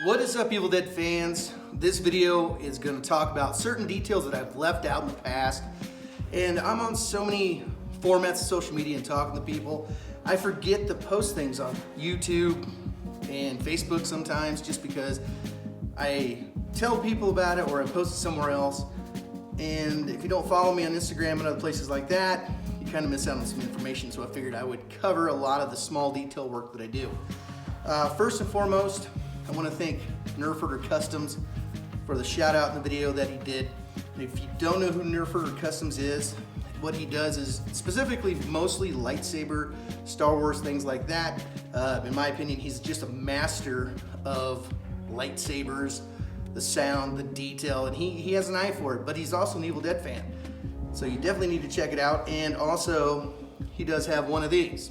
What is up, Evil Dead fans? This video is going to talk about certain details that I've left out in the past. And I'm on so many formats of social media and talking to people, I forget to post things on YouTube and Facebook sometimes just because I tell people about it or I post it somewhere else. And if you don't follow me on Instagram and other places like that, you kind of miss out on some information. So I figured I would cover a lot of the small detail work that I do. First and foremost, I want to thank Nerfurter Customs for the shout out in the video that he did. And if you don't know who Nerfurter Customs is, what he does is specifically mostly lightsaber, Star Wars, things like that. In my opinion, he's just a master of lightsabers, the sound, the detail, and he has an eye for it, but he's also an Evil Dead fan. So you definitely need to check it out. And also, he does have one of these,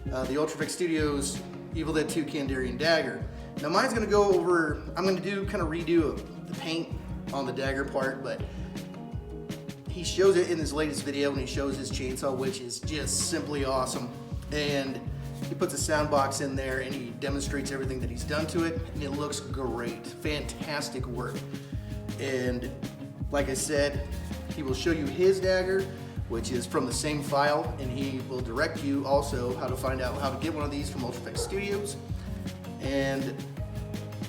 the Ultrafix Studios Evil Dead 2 Kandarian Dagger. Now mine's gonna go over, I'm gonna kind of redo the paint on the dagger part, but he shows it in his latest video when he shows his chainsaw, which is just simply awesome. And he puts a sound box in there and he demonstrates everything that he's done to it, and it looks great. Fantastic work. And like I said, he will show you his dagger, which is from the same file, and he will direct you also how to find out how to get one of these from Ultrafix Studios. And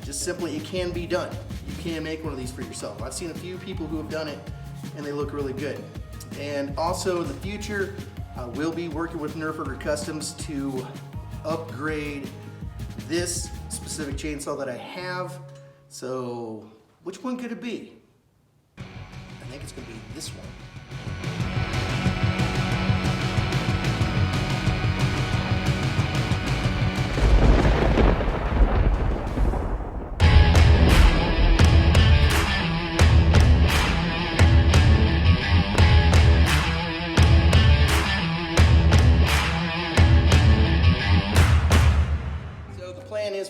just simply, it can be done. You can make one of these for yourself. I've seen a few people who have done it and they look really good. And also in the future, I will be working with Nerfurter Customs to upgrade this specific chainsaw that I have. So which one could it be? I think it's gonna be this one.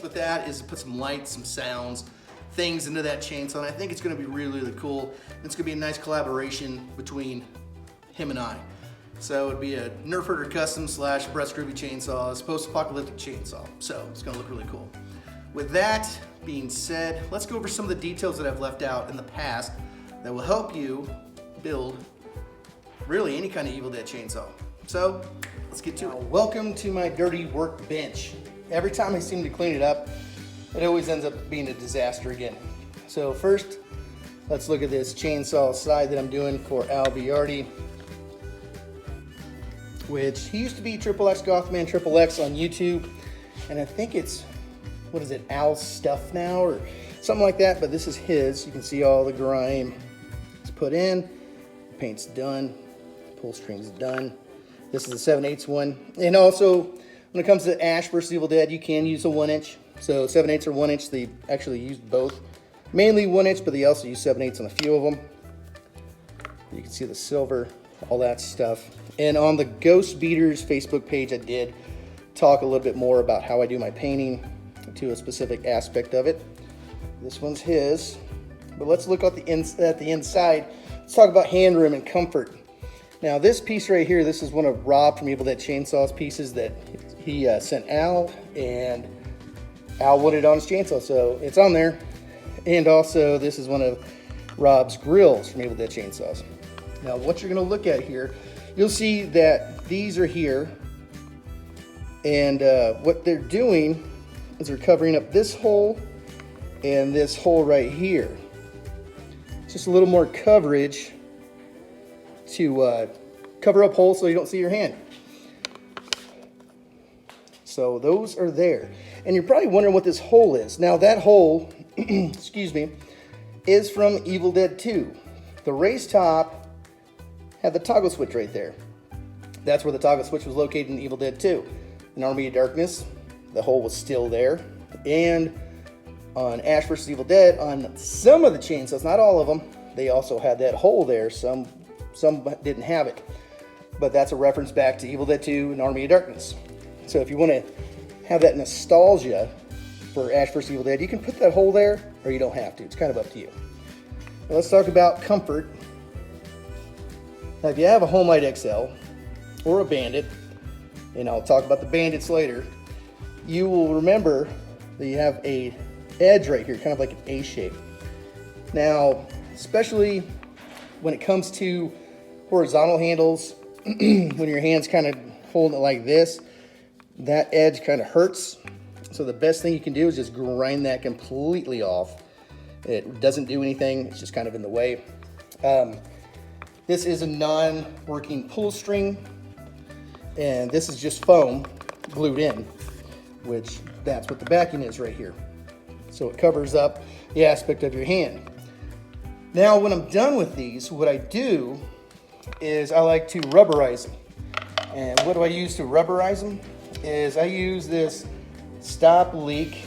With that is to put some lights, some sounds, things into that chainsaw, and I think it's going to be really, really cool. It's going to be a nice collaboration between him and I. So it'd be a Nerfurter Custom / Breast Groovy chainsaw, post-apocalyptic chainsaw. So it's going to look really cool. With that being said, let's go over some of the details that I've left out in the past that will help you build really any kind of Evil Dead chainsaw. So let's get to it. Welcome to my dirty workbench. Every time I seem to clean it up, it always ends up being a disaster again. So first, let's look at this chainsaw side that I'm doing for Al Biardi, which he used to be XXX Gothman XXX on YouTube, and I think it's, what is it, Al's Stuff now, or something like that, but this is his. You can see all the grime it's put in, the paint's done, pull string's done. This is the 7/8 one, and also, when it comes to Ash vs. Evil Dead, you can use a 1-inch. So 7/8 or 1-inch, they actually used both. Mainly 1-inch, but they also use 7/8 on a few of them. You can see the silver, all that stuff. And on the Ghost Beaters Facebook page, I did talk a little bit more about how I do my painting to a specific aspect of it. This one's his. But let's look at the inside. Let's talk about hand room and comfort. Now this piece right here, this is one of Rob from Evil Dead Chainsaws pieces that he sent Al, and Al wanted it on his chainsaw, so it's on there. And also this is one of Rob's grills from Evil Dead Chainsaws. Now what you're gonna look at here, you'll see that these are here, and what they're doing is they're covering up this hole and this hole right here. Just a little more coverage to cover up holes so you don't see your hand. So those are there. And you're probably wondering what this hole is. Now that hole, excuse me, is from Evil Dead 2. The race top had the toggle switch right there. That's where the toggle switch was located in Evil Dead 2. In Army of Darkness, the hole was still there. And on Ash vs. Evil Dead, on some of the chainsaws, not all of them, they also had that hole there. Some didn't have it. But that's a reference back to Evil Dead 2 and Army of Darkness. So if you want to have that nostalgia for Ash vs. Evil Dead, you can put that hole there, or you don't have to. It's kind of up to you. Now let's talk about comfort. Now if you have a Homelight XL or a Bandit, and I'll talk about the Bandits later, you will remember that you have a edge right here, kind of like an A shape. Now, especially when it comes to horizontal handles, when your hand's kind of holding it like this, that edge kind of hurts. So the best thing you can do is just grind that completely off. It doesn't do anything, it's just kind of in the way. This is a non-working pull string, and this is just foam glued in, which that's what the backing is right here. So it covers up the aspect of your hand. Now when I'm done with these, what I do is I like to rubberize them. And what do I use to rubberize them? Is I use this stop leak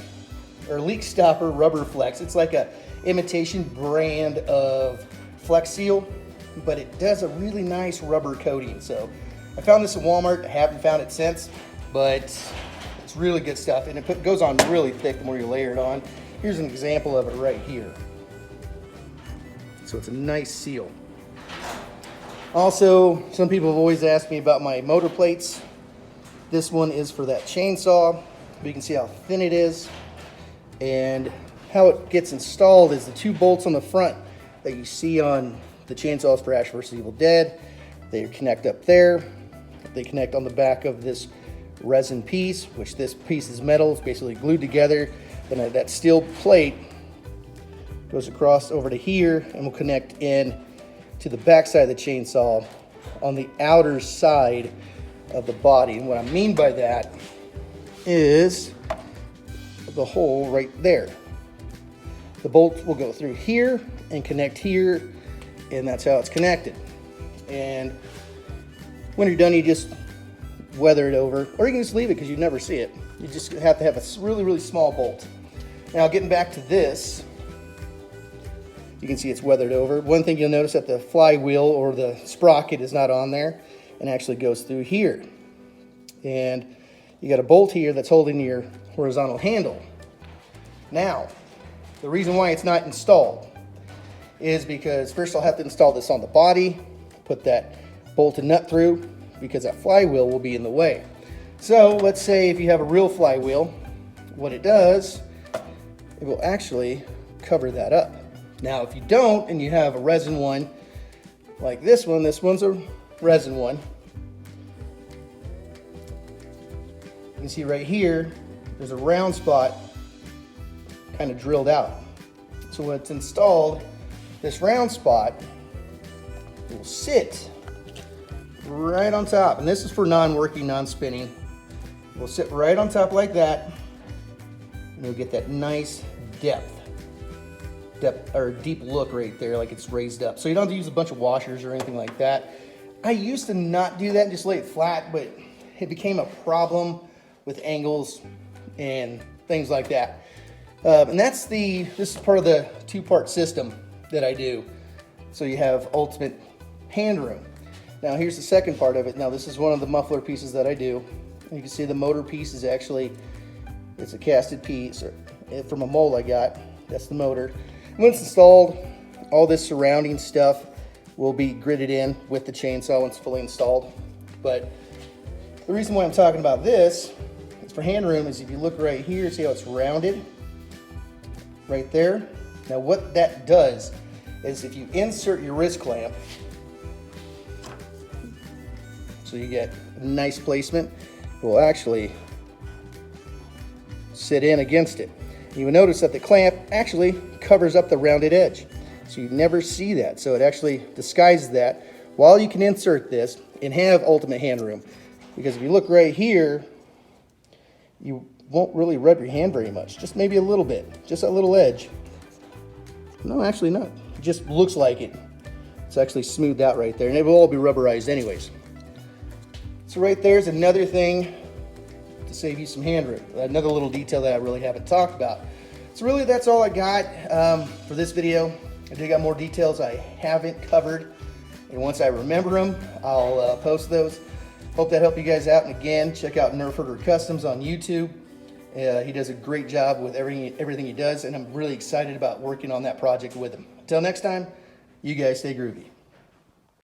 or leak stopper rubber flex. It's like a imitation brand of Flex Seal, but it does a really nice rubber coating. So I found this at Walmart. I haven't found it since, but it's really good stuff, and it goes on really thick the more you layer it on. Here's an example of it right here. So it's a nice seal. Also, some people have always asked me about my motor plates. This one is for that chainsaw. You can see how thin it is. And how it gets installed is the 2 bolts on the front that you see on the chainsaws for Ash vs. Evil Dead. They connect up there. They connect on the back of this resin piece, which this piece is metal. It's basically glued together. Then that steel plate goes across over to here and will connect in to the back side of the chainsaw on the outer side of the body. And what I mean by that is the hole right there. The bolt will go through here and connect here, and that's how it's connected. And when you're done, you just weather it over, or you can just leave it because you never see it. You just have to have a really, really small bolt. Now, getting back to this, you can see it's weathered over. One thing you'll notice that the flywheel or the sprocket is not on there and actually goes through here. And you got a bolt here that's holding your horizontal handle. Now, the reason why it's not installed is because first I'll have to install this on the body, put that bolt and nut through, because that flywheel will be in the way. So let's say if you have a real flywheel, what it does, it will actually cover that up. Now if you don't and you have a resin one like this one's a resin one. You can see right here, there's a round spot kind of drilled out. So when it's installed, this round spot will sit right on top, and this is for non-working, non-spinning. We'll sit right on top like that, and you'll get that nice depth or deep look right there, like it's raised up. So you don't have to use a bunch of washers or anything like that. I used to not do that and just lay it flat, but it became a problem with angles and things like that. And this is part of the 2-part system that I do. So you have ultimate hand room. Now here's the second part of it. Now this is one of the muffler pieces that I do. You can see the motor piece is actually, it's a casted piece from a mold I got. That's the motor. When it's installed, all this surrounding stuff will be gridded in with the chainsaw once it's fully installed. But the reason why I'm talking about this is for hand room is if you look right here, see how it's rounded? Right there. Now what that does is if you insert your wrist clamp, so you get a nice placement, it will actually sit in against it. You will notice that the clamp actually covers up the rounded edge. So you never see that. So it actually disguises that while you can insert this and have ultimate hand room. Because if you look right here, you won't really rub your hand very much. Just maybe a little bit. Just that little edge. No, actually not. It just looks like it. It's actually smoothed out right there. And it will all be rubberized anyways. So right there's another thing to save you some hand room. Another little detail that I really haven't talked about. So really that's all I got for this video. I do got more details I haven't covered. And once I remember them, I'll post those. Hope that helped you guys out. And again, check out Nerf Herder Customs on YouTube. He does a great job with everything he does. And I'm really excited about working on that project with him. Until next time, you guys stay groovy.